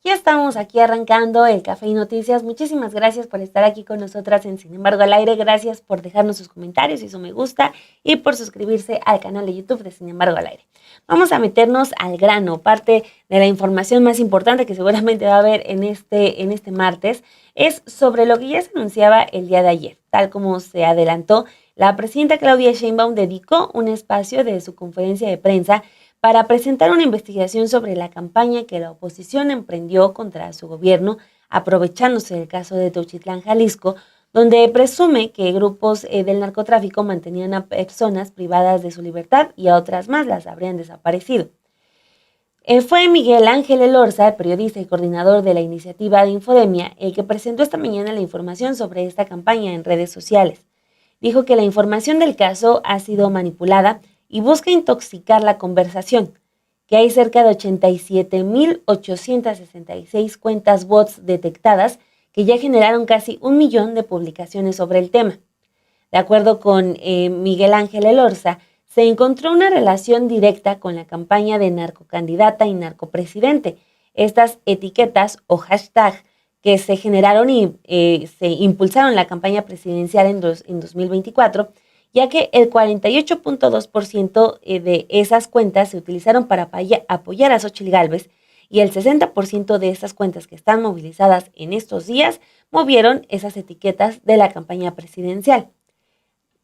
Ya estamos aquí arrancando el Café y Noticias. Muchísimas gracias por estar aquí con nosotras en Sin embargo al aire. Gracias por dejarnos sus comentarios y su me gusta y por suscribirse al canal de YouTube de Sin embargo al aire. Vamos a meternos al grano. Parte de la información más importante que seguramente va a haber en este martes es sobre lo que ya se anunciaba el día de ayer. Tal como se adelantó, la presidenta Claudia Sheinbaum dedicó un espacio de su conferencia de prensa para presentar una investigación sobre la campaña que la oposición emprendió contra su gobierno, aprovechándose del caso de Teuchitlán, Jalisco, donde presume que grupos del narcotráfico mantenían a personas privadas de su libertad y a otras más las habrían desaparecido. Fue Miguel Ángel Elorza, el periodista y coordinador de la iniciativa de Infodemia, el que presentó esta mañana la información sobre esta campaña en redes sociales. Dijo que la información del caso ha sido manipulada y busca intoxicar la conversación, que hay cerca de 87,866 cuentas bots detectadas que ya generaron casi 1 millón de publicaciones sobre el tema. De acuerdo con Miguel Ángel Elorza, se encontró una relación directa con la campaña de narcocandidata y narcopresidente. Estas etiquetas o hashtag que se generaron y se impulsaron la campaña presidencial en 2024, ya que el 48.2% de esas cuentas se utilizaron para apoyar a Xóchitl Gálvez y el 60% de esas cuentas que están movilizadas en estos días movieron esas etiquetas de la campaña presidencial.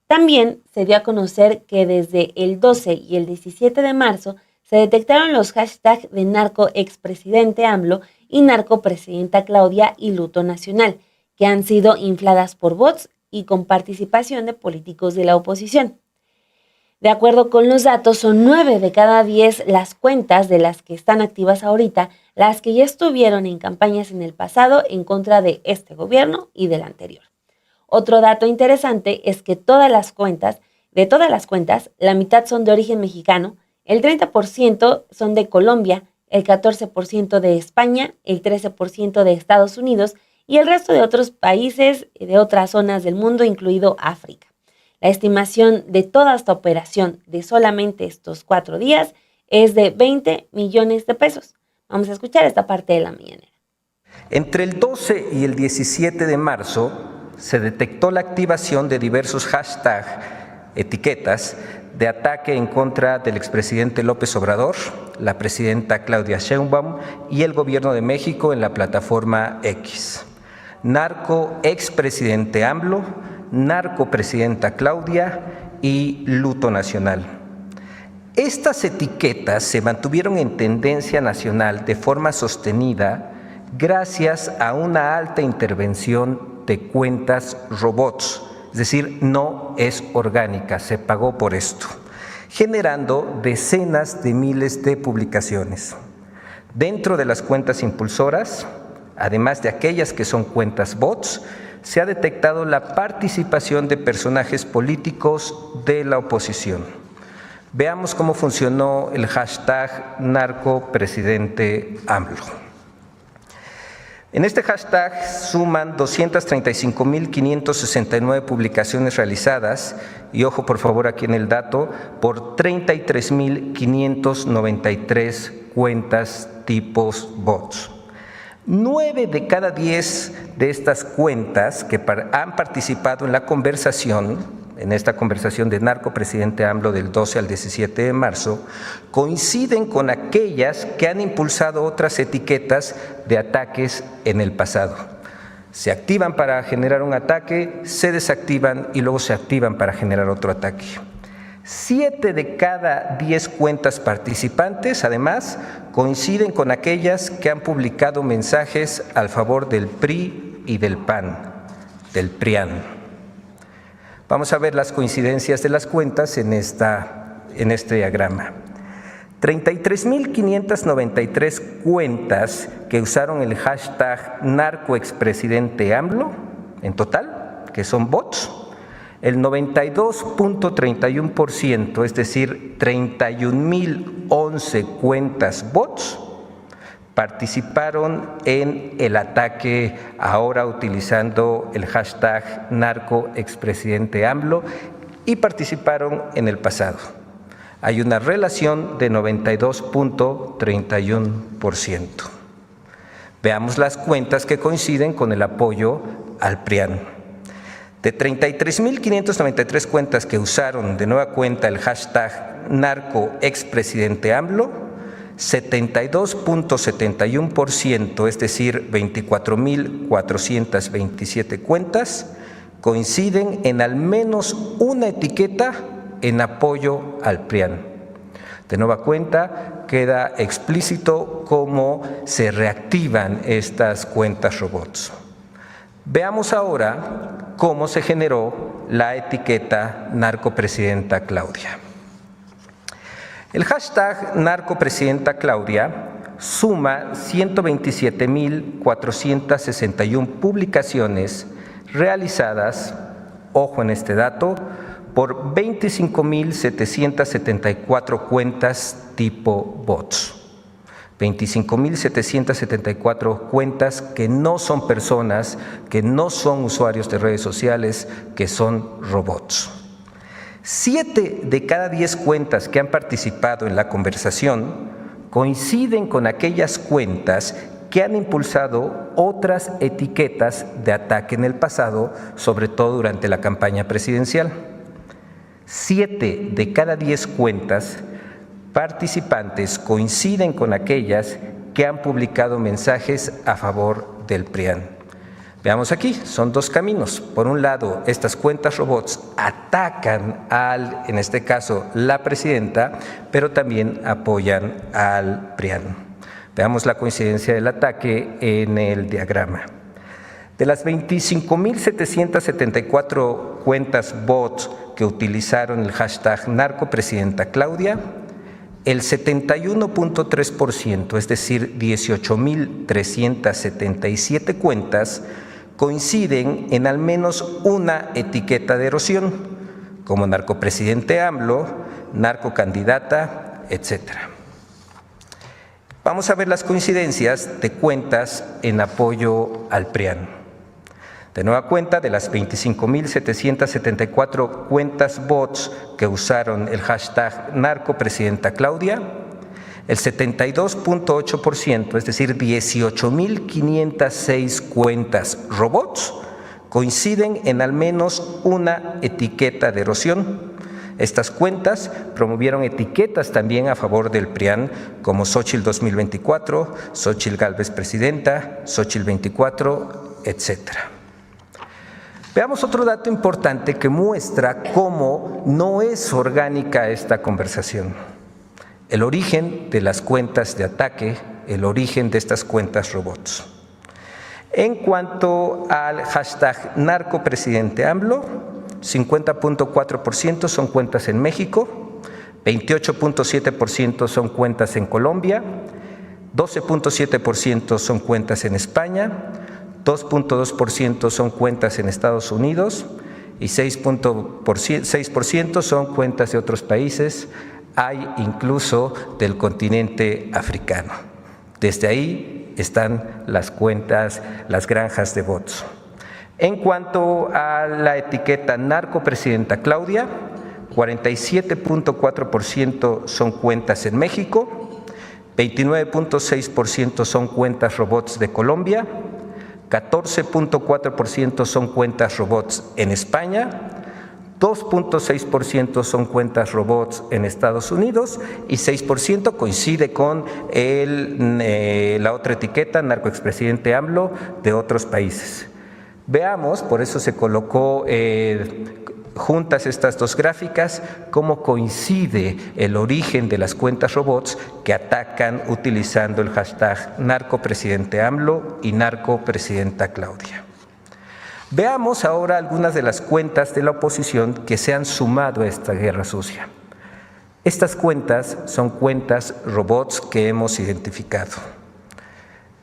También se dio a conocer que desde el 12 y el 17 de marzo se detectaron los hashtags de narco expresidente AMLO y narco presidenta Claudia y luto nacional, que han sido infladas por bots y con participación de políticos de la oposición. De acuerdo con los datos, son 9 de cada 10 las cuentas de las que están activas ahorita, las que ya estuvieron en campañas en el pasado en contra de este gobierno y del anterior. Otro dato interesante es que de todas las cuentas, la mitad son de origen mexicano, el 30% son de Colombia, el 14% de España, el 13% de Estados Unidos y el resto de otros países de otras zonas del mundo, incluido África. La estimación de toda esta operación de solamente estos 4 días es de 20 millones de pesos. Vamos a escuchar esta parte de la mañanera. Entre el 12 y el 17 de marzo se detectó la activación de diversos hashtags, etiquetas, de ataque en contra del expresidente López Obrador, la presidenta Claudia Sheinbaum y el gobierno de México en la plataforma X. Narco expresidente AMLO, narco presidenta Claudia y luto nacional. Estas etiquetas se mantuvieron en tendencia nacional de forma sostenida gracias a una alta intervención de cuentas robots, es decir, no es orgánica, se pagó por esto, generando decenas de miles de publicaciones. Dentro de las cuentas impulsoras, además de aquellas que son cuentas bots, se ha detectado la participación de personajes políticos de la oposición. Veamos cómo funcionó el hashtag narcopresidente AMLO. En este hashtag suman 235,569 publicaciones realizadas, y ojo por favor aquí en el dato, por 33,593 cuentas tipos bots. 9 de cada 10 de estas cuentas que han participado en la conversación, en esta conversación de narcopresidente AMLO del 12 al 17 de marzo, coinciden con aquellas que han impulsado otras etiquetas de ataques en el pasado. Se activan para generar un ataque, se desactivan y luego se activan para generar otro ataque. 7 de cada 10 cuentas participantes, además, coinciden con aquellas que han publicado mensajes al favor del PRI y del PAN, del PRIAN. Vamos a ver las coincidencias de las cuentas en este diagrama. 33,593 cuentas que usaron el hashtag narcoexpresidente AMLO en total, que son bots. El 92.31%, es decir, 31,011 cuentas bots, participaron en el ataque ahora utilizando el hashtag narcoexpresidente AMLO y participaron en el pasado. Hay una relación de 92.31%. Veamos las cuentas que coinciden con el apoyo al PRIAN. De 33.593 cuentas que usaron de nueva cuenta el hashtag narco expresidente AMLO, 72.71%, es decir, 24.427 cuentas, coinciden en al menos una etiqueta en apoyo al PRIAN. De nueva cuenta, queda explícito cómo se reactivan estas cuentas robots. Veamos ahora cómo se generó la etiqueta narcopresidenta Claudia. El hashtag narcopresidenta Claudia suma 127.461 publicaciones realizadas, ojo en este dato, por 25.774 cuentas tipo bots. 25.774 cuentas que no son personas, que no son usuarios de redes sociales, que son robots. 7 de cada 10 cuentas que han participado en la conversación coinciden con aquellas cuentas que han impulsado otras etiquetas de ataque en el pasado, sobre todo durante la campaña presidencial. 7 de cada 10 cuentas participantes coinciden con aquellas que han publicado mensajes a favor del PRIAN. Veamos aquí, son dos caminos. Por un lado, estas cuentas robots atacan en este caso, la presidenta, pero también apoyan al PRIAN. Veamos la coincidencia del ataque en el diagrama. De las 25.774 cuentas bots que utilizaron el hashtag narcopresidenta Claudia, el 71.3%, es decir, 18.377 cuentas, coinciden en al menos una etiqueta de erosión, como narcopresidente AMLO, narcocandidata, etc. Vamos a ver las coincidencias de cuentas en apoyo al PRIAN. De nueva cuenta, de las 25.774 cuentas bots que usaron el hashtag narcopresidenta Claudia, el 72.8%, es decir, 18.506 cuentas robots, coinciden en al menos una etiqueta de erosión. Estas cuentas promovieron etiquetas también a favor del PRIAN, como Xóchitl 2024, Xóchitl Gálvez presidenta, Xóchitl 24, etcétera. Veamos otro dato importante que muestra cómo no es orgánica esta conversación. El origen de las cuentas de ataque, el origen de estas cuentas robots. En cuanto al hashtag narcopresidente AMLO, 50.4% son cuentas en México, 28.7% son cuentas en Colombia, 12.7% son cuentas en España, 2.2% son cuentas en Estados Unidos y 6% son cuentas de otros países, hay incluso del continente africano. Desde ahí están las cuentas, las granjas de bots. En cuanto a la etiqueta narcopresidenta Claudia, 47.4% son cuentas en México, 29.6% son cuentas robots de Colombia, 14.4% son cuentas robots en España, 2.6% son cuentas robots en Estados Unidos y 6% coincide con la otra etiqueta, narcoexpresidente AMLO, de otros países. Veamos, por eso se colocó juntas estas dos gráficas, cómo coincide el origen de las cuentas robots que atacan utilizando el hashtag narcopresidente AMLO y narcopresidenta Claudia. Veamos ahora algunas de las cuentas de la oposición que se han sumado a esta guerra sucia. Estas cuentas son cuentas robots que hemos identificado.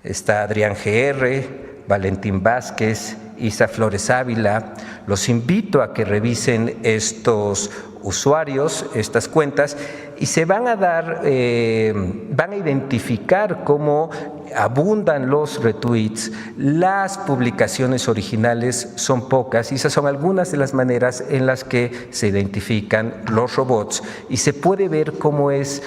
Está Adrián GR, Valentín Vázquez, Isa Flores Ávila. Los invito a que revisen estos usuarios, estas cuentas, y se van a identificar cómo abundan los retweets, las publicaciones originales son pocas y esas son algunas de las maneras en las que se identifican los robots y se puede ver cómo es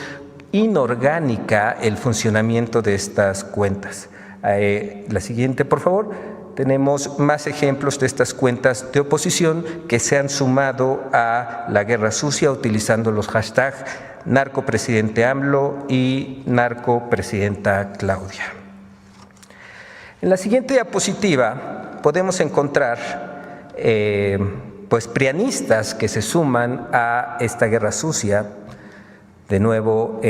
inorgánica el funcionamiento de estas cuentas. La siguiente, por favor. Tenemos más ejemplos de estas cuentas de oposición que se han sumado a la guerra sucia utilizando los hashtags narcopresidente AMLO y narcopresidenta Claudia. En la siguiente diapositiva podemos encontrar pues prianistas que se suman a esta guerra sucia. De nuevo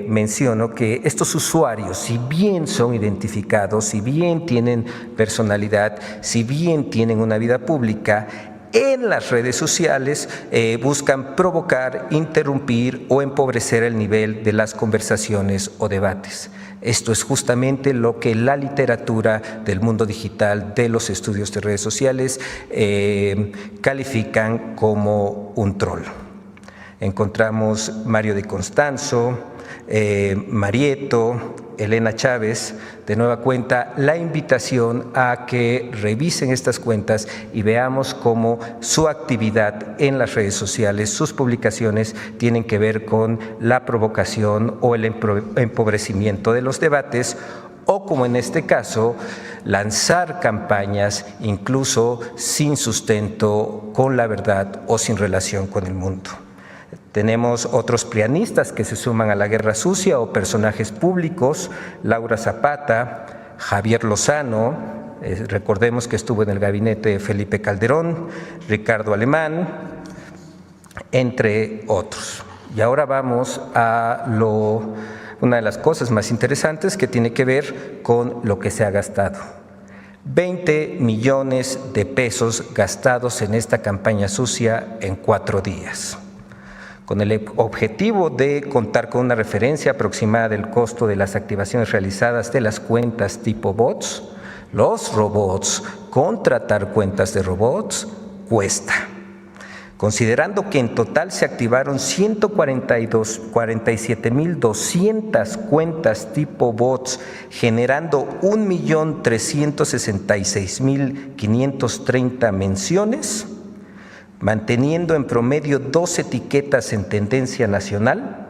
menciono que estos usuarios, si bien son identificados, si bien tienen personalidad, si bien tienen una vida pública, en las redes sociales buscan provocar, interrumpir o empobrecer el nivel de las conversaciones o debates. Esto es justamente lo que la literatura del mundo digital, de los estudios de redes sociales, califican como un troll. Encontramos Mario de Constanzo, Marieto, Elena Chávez, de nueva cuenta, la invitación a que revisen estas cuentas y veamos cómo su actividad en las redes sociales, sus publicaciones tienen que ver con la provocación o el empobrecimiento de los debates, o como en este caso, lanzar campañas incluso sin sustento, con la verdad o sin relación con el mundo. Tenemos otros prianistas que se suman a la guerra sucia o personajes públicos, Laura Zapata, Javier Lozano, recordemos que estuvo en el gabinete de Felipe Calderón, Ricardo Alemán, entre otros. Y ahora vamos a una de las cosas más interesantes que tiene que ver con lo que se ha gastado. 20 millones de pesos gastados en esta campaña sucia en 4 días. Con el objetivo de contar con una referencia aproximada del costo de las activaciones realizadas de las cuentas tipo bots, los robots, contratar cuentas de robots, cuesta. Considerando que en total se activaron 147.200 cuentas tipo bots, generando 1.366.530 menciones, manteniendo en promedio 2 etiquetas en tendencia nacional,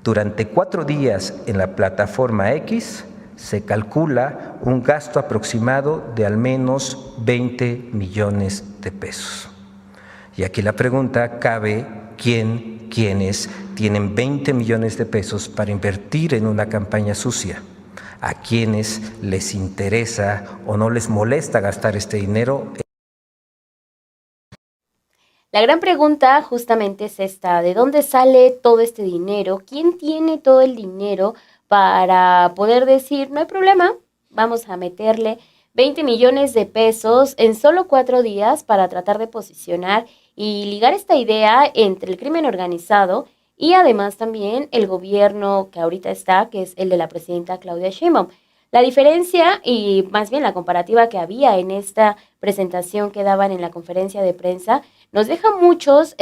durante 4 días en la plataforma X se calcula un gasto aproximado de al menos 20 millones de pesos. Y aquí la pregunta cabe, ¿quiénes tienen 20 millones de pesos para invertir en una campaña sucia? ¿A quiénes les interesa o no les molesta gastar este dinero? La gran pregunta justamente es esta: ¿de dónde sale todo este dinero? ¿Quién tiene todo el dinero para poder decir, no hay problema, vamos a meterle 20 millones de pesos en solo 4 días para tratar de posicionar y ligar esta idea entre el crimen organizado y además también el gobierno que ahorita está, que es el de la presidenta Claudia Sheinbaum? La diferencia y más bien la comparativa que había en esta presentación que daban en la conferencia de prensa nos deja muchos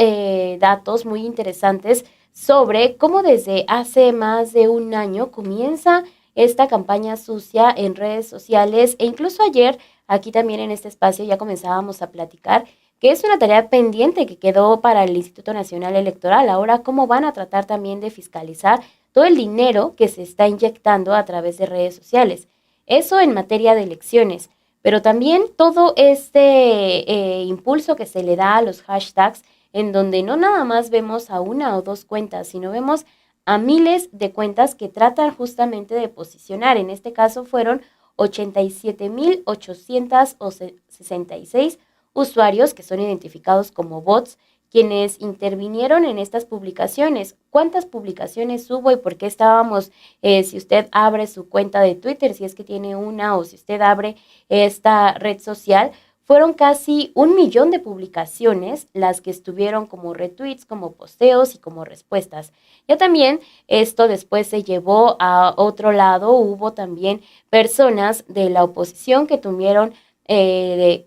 datos muy interesantes sobre cómo desde hace más de un año comienza esta campaña sucia en redes sociales, e incluso ayer aquí también en este espacio ya comenzábamos a platicar que es una tarea pendiente que quedó para el Instituto Nacional Electoral. Ahora, cómo van a tratar también de fiscalizar todo el dinero que se está inyectando a través de redes sociales. Eso en materia de elecciones, pero también todo este impulso que se le da a los hashtags, en donde no nada más vemos a 1 o 2 cuentas, sino vemos a miles de cuentas que tratan justamente de posicionar. En este caso fueron 87.866 usuarios que son identificados como bots, quienes intervinieron en estas publicaciones. ¿Cuántas publicaciones hubo y por qué estábamos? Si usted abre su cuenta de Twitter, si es que tiene una, o si usted abre esta red social, fueron casi 1 millón de publicaciones las que estuvieron como retweets, como posteos y como respuestas. Ya también esto después se llevó a otro lado. Hubo también personas de la oposición que tuvieron que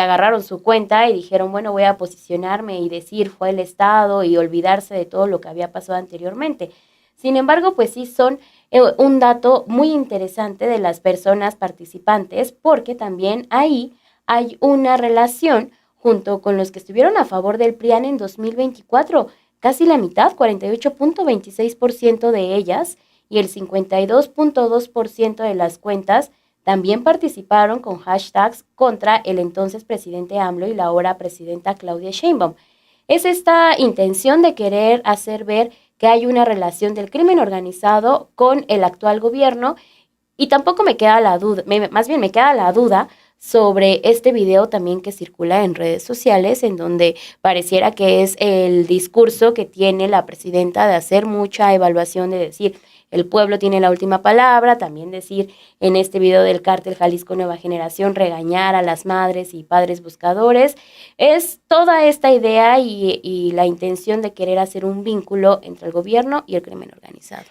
agarraron su cuenta y dijeron, bueno, voy a posicionarme y decir fue el Estado y olvidarse de todo lo que había pasado anteriormente. Sin embargo, pues sí son un dato muy interesante de las personas participantes, porque también ahí hay una relación junto con los que estuvieron a favor del PRIAN en 2024, casi la mitad, 48.26% de ellas, y el 52.2% de las cuentas también participaron con hashtags contra el entonces presidente AMLO y la ahora presidenta Claudia Sheinbaum. Es esta intención de querer hacer ver que hay una relación del crimen organizado con el actual gobierno, y tampoco me queda la duda, más bien me queda la duda sobre este video también que circula en redes sociales, en donde pareciera que es el discurso que tiene la presidenta de hacer mucha evaluación, de decir, el pueblo tiene la última palabra, también decir en este video del Cártel Jalisco Nueva Generación, regañar a las madres y padres buscadores. Es toda esta idea y la intención de querer hacer un vínculo entre el gobierno y el crimen organizado.